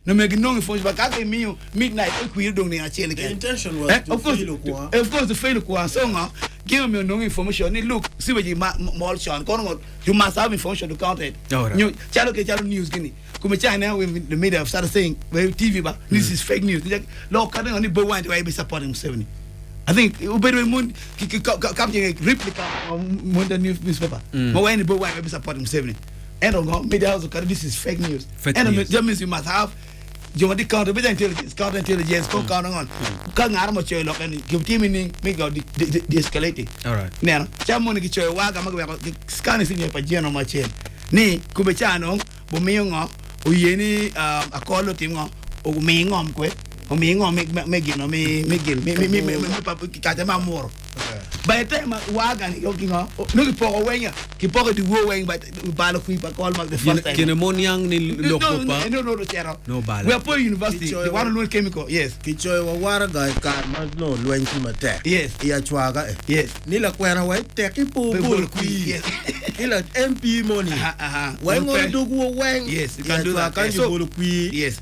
no make no information but ka me midnight we don't need a chele. The intention was to fail of course to fail kwa so give me no information. Look, see what you Sean. You must have information to counter it. You chalo news gini. Come China when the media have started saying TV ba this is fake news. Look, cutting on the boy want to be supporting Museveni. I think Ubedwe Moon capturing a replica of the newspaper. But when the boy want to be supporting Museveni. And on media house this is fake news. And that means you must have you want the counterintelligence, counting on. Can't armor chair lock and give team in make out de-escalating. All right. Now, Chamoni Kicho, Waga, scan is in your pajano my chair. Ni, Kubechano, Bumiong, Uyeni, a call of him, or Ming on quick, or Ming on Megan, or me, Katama more. By the time Wagan looking up, look for a way, keep pocket the war wing by Baloqui, but call the first time. Kinemoniang ni Lokopa. No, we are poor university, the one who chemical, yes. Kicho, water guy, can't no, Luan Kimate. Yes, Iachuaga, yes. Nila Quera White, take it, yes. Nila MP money. When you do go away, yes, you can do that. Yes.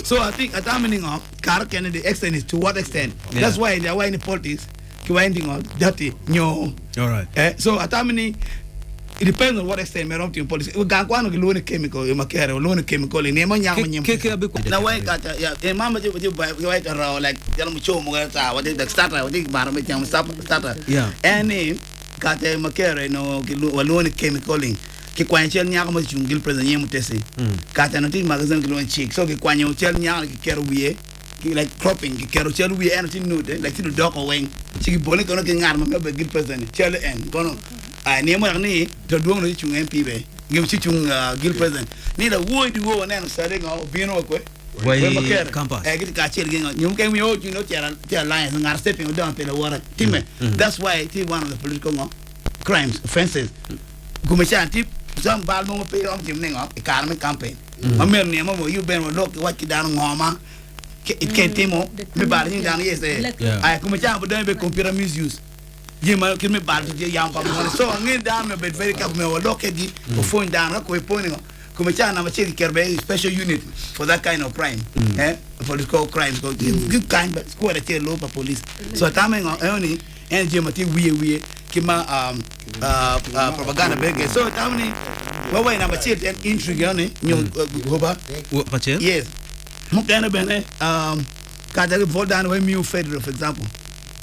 So I think at meaning of Car Kennedy extent is to what extent? Yeah. That's why they are in politics, winding on dirty, no. All right. So at meaning it depends on what extent we're up to in politics. We got one of the loan chemical in my care, loan chemical in Yamanyam. Now, why got a mamma you buy right around like Yamacho Mogata, what is the starter, what is Baramit starter? Yeah. And got a macare, no loan chemical in. Ki kwanyel nyaka mo chungil president yemu tesi kata no tin magazine ki lon chick so ki kwanyo chel nyaka ki kero wiye ki like cropping ki kero chel wiye en tin nude like tin doko wen chi bone kono ki ngar mo be gil president chel en kono ay ne mo ni to duong no chung MP be ngim chi chung gil president ni da wo di wo na no sare ngo bino ko Why campus? I get ka chel gen nyum ken mi o you know tia line ngar stepping down pe la wara timme that's why it is one of the political crimes offenses gumecha tip some bad mo pay on him ning up economic campaign mamer ne mo you ben look what ki dan ngoma it can't timo me bad ni dan yes I gumecha bo don be computer misuse ye ma ki me bad je yam pa mo so ngin dan me be very cap me look di o phone dan ko e poni gumecha na ma che kerbe special unit for that kind of crime political crimes go good kind but squad at low police so taming only and je mati we kima propaganda bege so tamni wawa na machete and intrigue ne nyo goba pache yes mukana bene kada fall down when you federal for example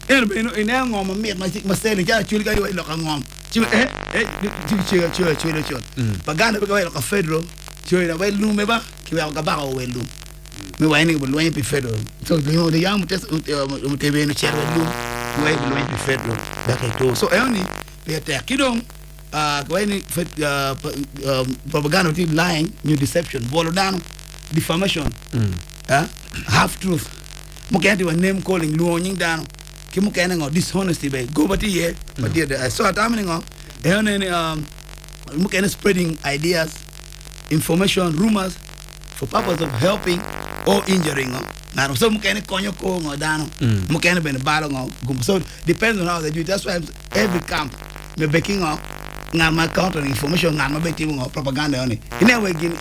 en beno ina ngoma met ma sele ja chuli ga lo ka ngom chi chi paganda bege wa lo ka federal chi na wa lu me ba ki wa ga ba o we lu me wa ni bo lo yin federal so the young test mutebe no chere lu way going to federal that so only they attack you don't when propaganda lying new deception bolo down defamation half truth mukenti wa name calling luoning down kimukene ngo dishonesty be go but here but there so at happening on mukene spreading ideas information rumors for purpose of helping or injuring now so mukene konyo ko ngo dano mukene ben balo ngo so depends on how they do it. That's why every camp me backing up ngama counter information ngama beti ngo propaganda oni ine we gin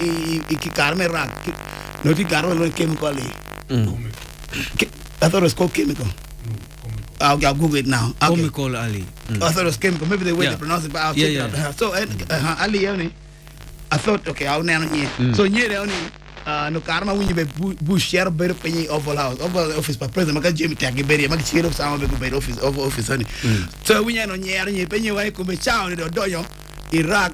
ikikarme rak no ti karo lo chemical I thought it was called chemical. I'll Google it now. Chemical Ali. I thought it was chemical. Maybe the way they pronounce it, but I'll check it out. So Ali only I thought okay I'll name it so nye only no karma when you be bush share better penny Oval House Oval Office by president maka Jimmy tag better maka chiro sama be better office only so when you no nye penny wa ko be chao ni do yo Iraq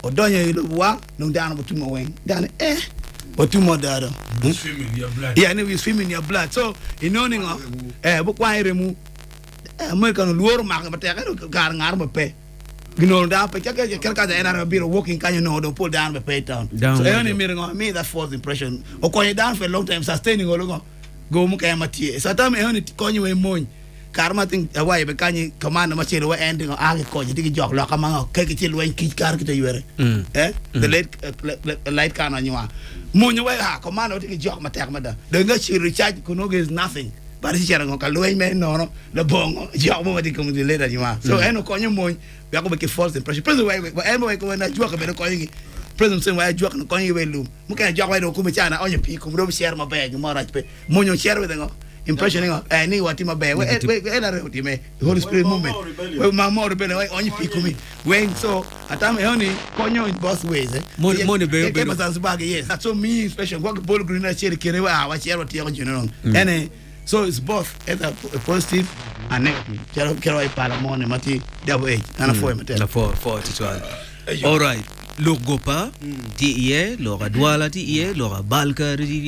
o do yo wa no down but mo wen dan but more dado swimming in your blood yeah and we swim in your blood so you know ningo bu kwa remu mo kan luor ma ka te ka gar ngar mo pe gino da pe ka da era biro walking can you know don't pull down the pay down so only me that false impression o ko down for a long time sustaining go mu ka mati so time only ko ni we mon karma ting away be kan command ma chelo ending a ko ji digi jok lo ka ma ke ki lu en ki kar ki te yere the light can on you mo ni we ha command o digi jok ma tek ma da de nga chi recharge ko no is nothing but si chera ka lu en me no the bongo jok mo di come later you so eno ko ni mo ya ko be false impression president we ko na jua ka be ko ni president sen wa jok ko yi welum mu kan jok wa do kuma chana onye pi kum do share ma bag mo right pe mo nyo share with ngo impression ngo ni wati ma bag we na re ti me holy spirit movement we ma mo rebel onye pi kumi when so atame honey ko nyo in both ways mo ne be ke ba bag yes that's so me special what ball green na share kere wa share ti ngo no and so it's both either positive and negative kero ai para mo ne mati double edge ana foi mate na for titual all right lo gopa ti ie lo ga douala ti ie lo ga balka ti